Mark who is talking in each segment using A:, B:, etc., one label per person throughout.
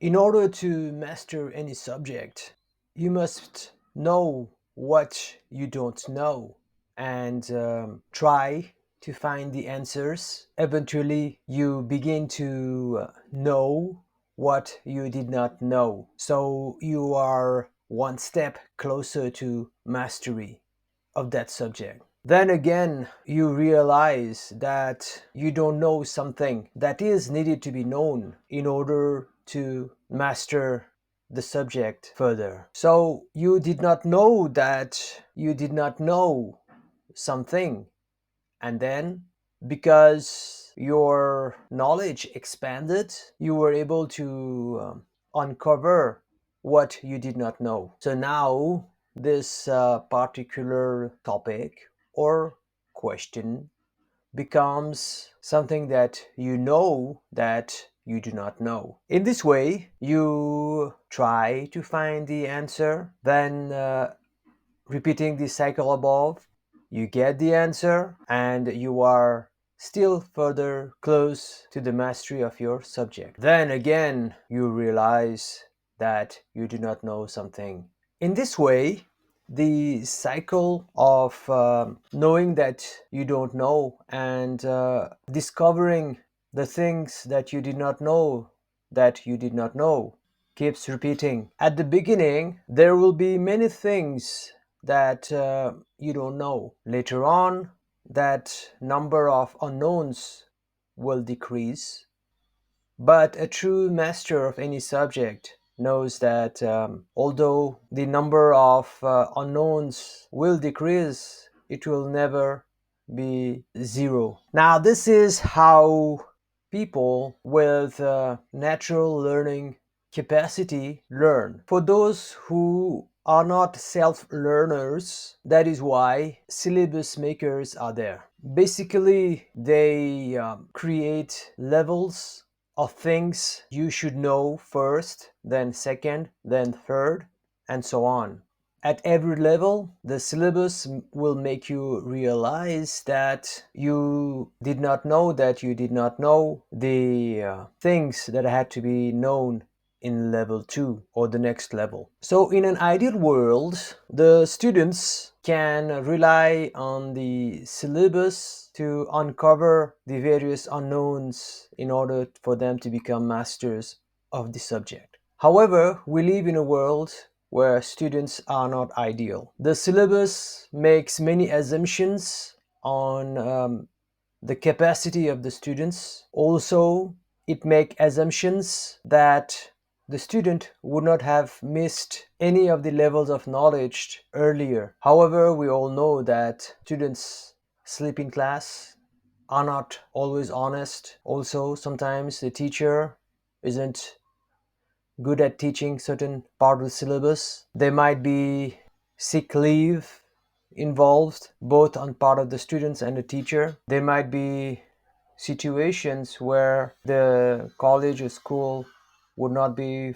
A: In order to master any subject, you must know what you don't know and try to find the answers. Eventually, you begin to know what you did not know. So you are one step closer to mastery of that subject. Then again, you realize that you don't know something that is needed to be known in order to master the subject further. So you did not know that you did not know something, and then because your knowledge expanded, you were able to uncover what you did not know. So now this particular topic or question becomes something that you know that you do not know. In this way, you try to find the answer, then repeating the cycle above, you get the answer, and you are still further close to the mastery of your subject. Then again, you realize that you do not know something. In this way, the cycle of knowing that you don't know and discovering the things that you did not know that you did not know keeps repeating. At the beginning, there will be many things that you don't know. Later on, that number of unknowns will decrease. But a true master of any subject knows that although the number of unknowns will decrease, it will never be zero. Now, this is how people with natural learning capacity learn. For those who are not self-learners, that is why syllabus makers are there. Basically, they create levels of things you should know first, then second, then third, and so on. At every level, the syllabus will make you realize that you did not know that you did not know the things that had to be known in level 2 or the next level. So in an ideal world, the students can rely on the syllabus to uncover the various unknowns in order for them to become masters of the subject. However, we live in a world where students are not ideal. The syllabus makes many assumptions on the capacity of the students. Also, it makes assumptions that the student would not have missed any of the levels of knowledge earlier. However, we all know that students sleep in class, are not always honest. Also, sometimes the teacher isn't good at teaching certain part of the syllabus. There might be sick leave involved, both on part of the students and the teacher. There might be situations where the college or school would not be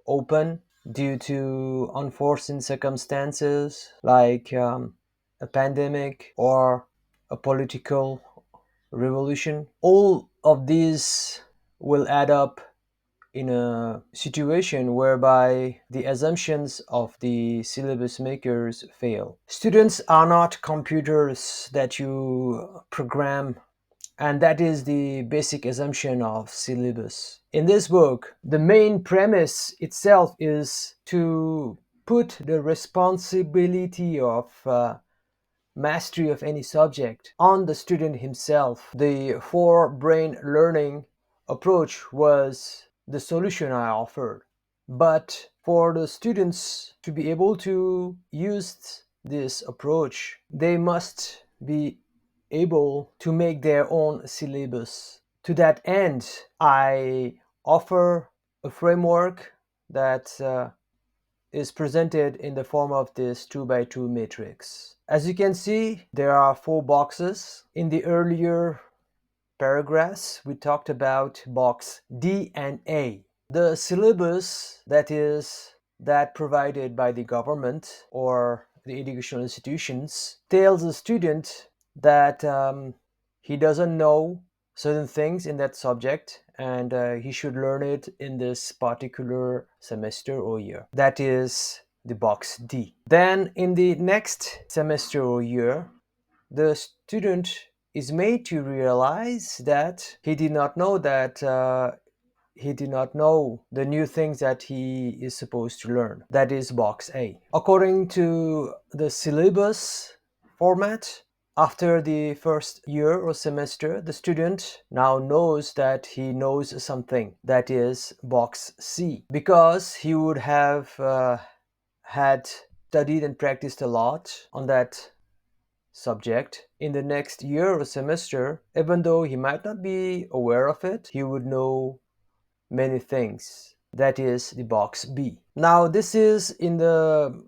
A: open due to unforeseen circumstances like a pandemic or a political revolution. All of these will add up in a situation whereby the assumptions of the syllabus makers fail. Students are not computers that you program, and that is the basic assumption of syllabus. In this book, the main premise itself is to put the responsibility of mastery of any subject on the student himself. The four brain learning approach was the solution I offered. But for the students to be able to use this approach, they must be able to make their own syllabus. To that end, I offer a framework that is presented in the form of this 2 by 2 matrix. As you can see, there are four boxes. In the earlier paragraphs, we talked about box D and A. The syllabus that provided by the government or the educational institutions tells the student that he doesn't know certain things in that subject, and he should learn it in this particular semester or year. That is the box D. Then in the next semester or year, the student is made to realize that he did not know the new things that he is supposed to learn. That is box A. According to the syllabus format, after the first year or semester, the student now knows that he knows something. That is box C. Because he would have had studied and practiced a lot on that subject, in the next year or semester, even though he might not be aware of it, he would know many things. That is the box B. Now, this is in the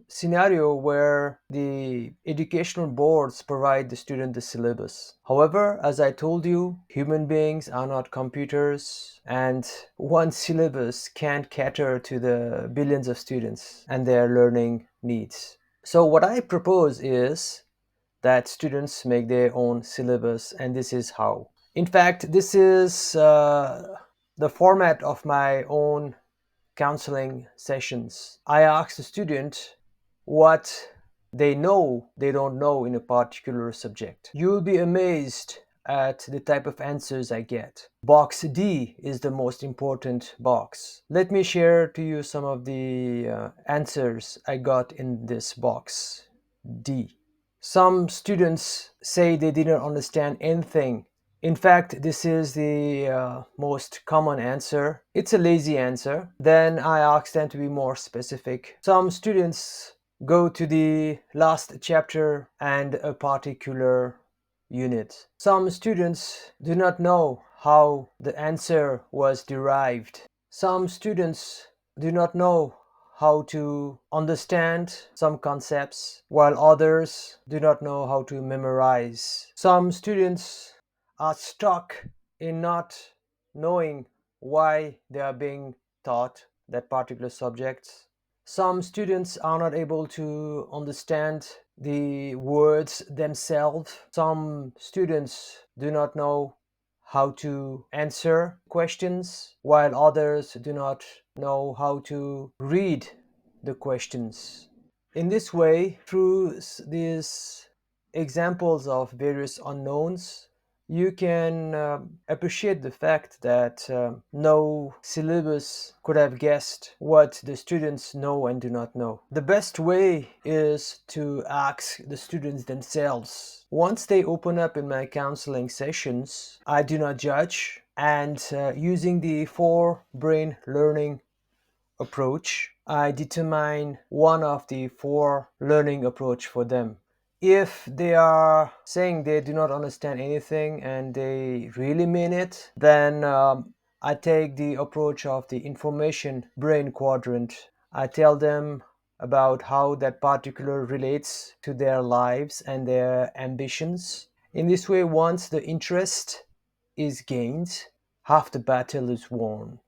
A: scenario where the educational boards provide the student the syllabus. However, as I told you, human beings are not computers, and one syllabus can't cater to the billions of students and their learning needs. So what I propose is that students make their own syllabus, and this is how. In fact, this is the format of my own counseling sessions. I ask the student what they don't know in a particular subject. You'll be amazed at the type of answers I get. Box D is the most important box. Let me share to you some of the answers I got in this box D. Some students say they didn't understand anything. In fact, this is the most common answer. It's a lazy answer. Then I ask them to be more specific. Some students go to the last chapter and a particular unit. Some students do not know how the answer was derived. Some students do not know how to understand some concepts, while others do not know how to memorize. Some students are stuck in not knowing why they are being taught that particular subject. Some students are not able to understand the words themselves. Some students do not know how to answer questions, while others do not know how to read the questions. In this way, through these examples of various unknowns, you can appreciate the fact that no syllabus could have guessed what the students know and do not know. The best way is to ask the students themselves. Once they open up in my counseling sessions, I do not judge, and using the 4-brain learning approach, I determine one of the 4 learning approach for them. If they are saying they do not understand anything and they really mean it, then I take the approach of the information brain quadrant. I tell them about how that particular relates to their lives and their ambitions. In this way, once the interest is gained, half the battle is won.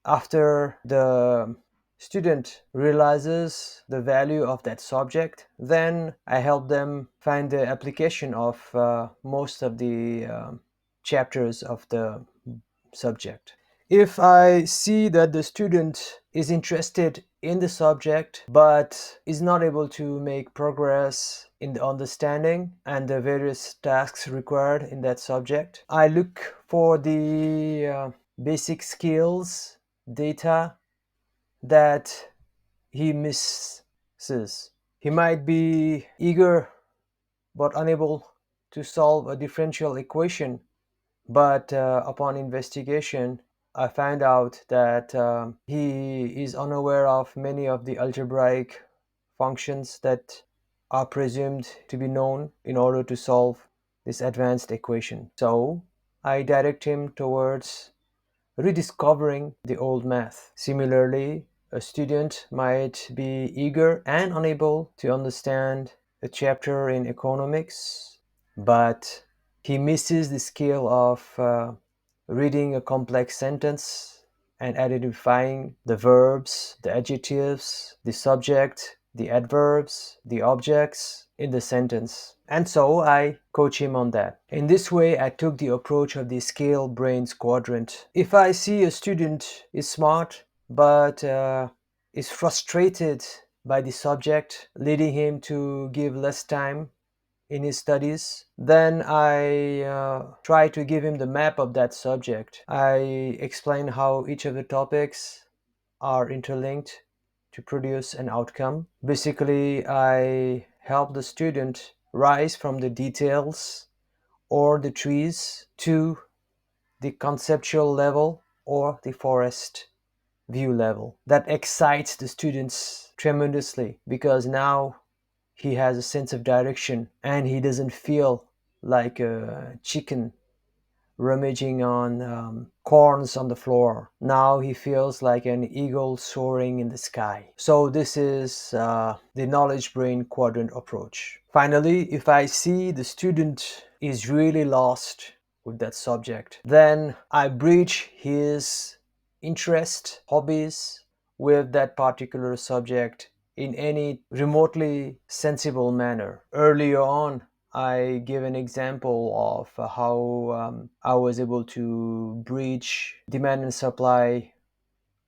A: After the student realizes the value of that subject, then I help them find the application of most of the chapters of the subject. If I see that the student is interested in the subject but is not able to make progress in the understanding and the various tasks required in that subject, I look for the basic skills data that he misses. He might be eager but unable to solve a differential equation, but upon investigation, I find out that he is unaware of many of the algebraic functions that are presumed to be known in order to solve this advanced equation. So I direct him towards rediscovering the old math. Similarly, a student might be eager and unable to understand a chapter in economics, but he misses the skill of reading a complex sentence and identifying the verbs, the adjectives, the subject, the adverbs, the objects in the sentence. And so I coach him on that. In this way, I took the approach of the scale brains quadrant. If I see a student is smart but is frustrated by the subject, leading him to give less time in his studies, then I try to give him the map of that subject. I explain how each of the topics are interlinked to produce an outcome. Basically, I help the student rise from the details or the trees to the conceptual level or the forest view level. That excites the students tremendously because now he has a sense of direction and he doesn't feel like a chicken rummaging on corns on the floor. Now he feels like an eagle soaring in the sky. So this is the knowledge brain quadrant approach. Finally, if I see the student is really lost with that subject, then I bridge his interest, hobbies with that particular subject in any remotely sensible manner. Earlier on, I give an example of how I was able to bridge demand and supply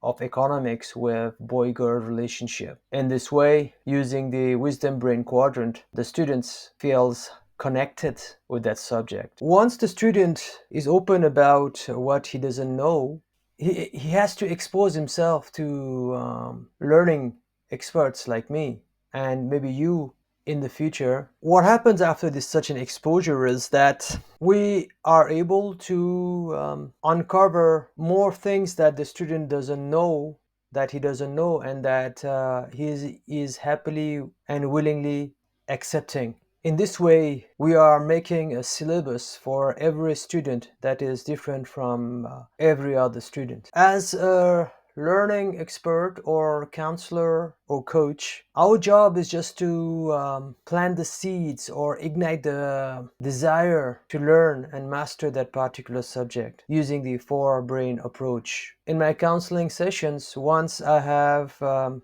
A: of economics with boy-girl relationship. In this way, using the wisdom brain quadrant, the students feels connected with that subject. Once the student is open about what he doesn't know, he has to expose himself to learning experts like me and maybe you in the future. What happens after this such an exposure is that we are able to uncover more things that the student doesn't know, that he doesn't know, and that he is happily and willingly accepting. In this way, we are making a syllabus for every student that is different from every other student. As a learning expert or counselor or coach, our job is just to plant the seeds or ignite the desire to learn and master that particular subject using the four brain approach. In my counseling sessions, once I have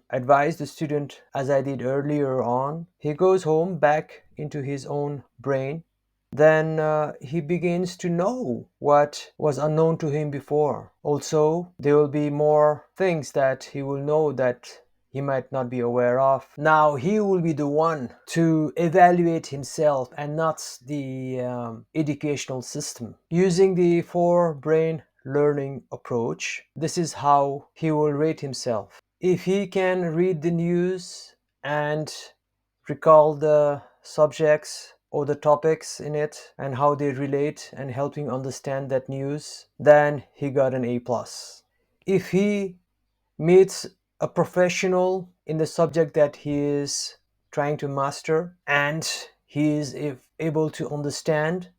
A: advised the student, as I did earlier on, he goes home back into his own brain, then he begins to know what was unknown to him before. Also, there will be more things that he will know that he might not be aware of. Now he will be the one to evaluate himself and not the educational system. Using the four brain learning approach, this is how he will rate himself. If he can read the news and recall the subjects or the topics in it and how they relate and helping understand that news, then he got an A plus. If he meets a professional in the subject that he is trying to master and he is able to understand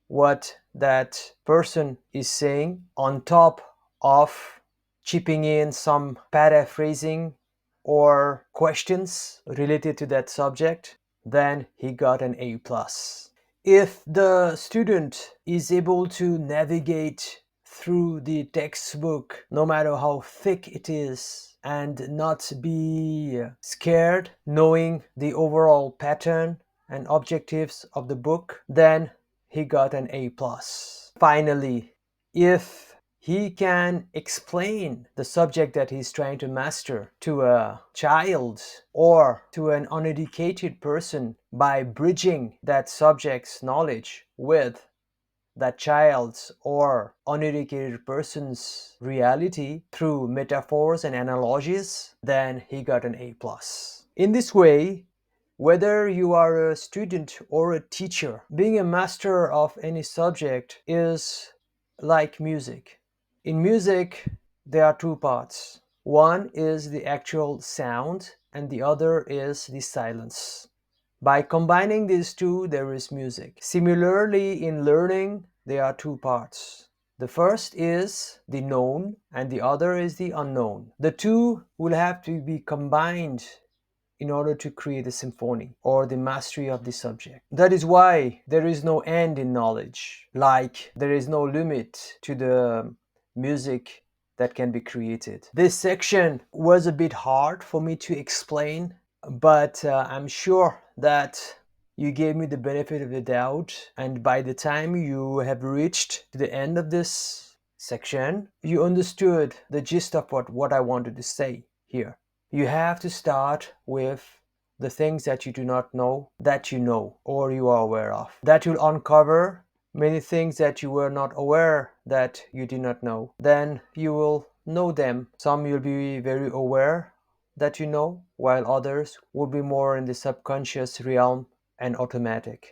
A: what that person is saying on top of chipping in some paraphrasing or questions related to that subject, then he got an A plus. If the student is able to navigate through the textbook, no matter how thick it is, and not be scared, knowing the overall pattern and objectives of the book, then he got an A plus. Finally, if he can explain the subject that he's trying to master to a child or to an uneducated person by bridging that subject's knowledge with that child's or uneducated person's reality through metaphors and analogies, then he got an A plus. In this way, whether you are a student or a teacher, being a master of any subject is like music. In music, there are two parts. One is the actual sound, and the other is the silence. By combining these two, there is music. Similarly, in learning, there are two parts. The first is the known, and the other is the unknown. The two will have to be combined in order to create a symphony or the mastery of the subject. That is why there is no end in knowledge, like there is no limit to the music that can be created. This section was a bit hard for me to explain, but I'm sure that You gave me the benefit of the doubt, and by the time you have reached the end of this section, you understood the gist of what I wanted to say here. You have to start with the things that you do not know that you know or you are aware of. That will uncover many things that you were not aware that you did not know. Then you will know them. Some you'll be very aware that you know, while others will be more in the subconscious realm and automatic.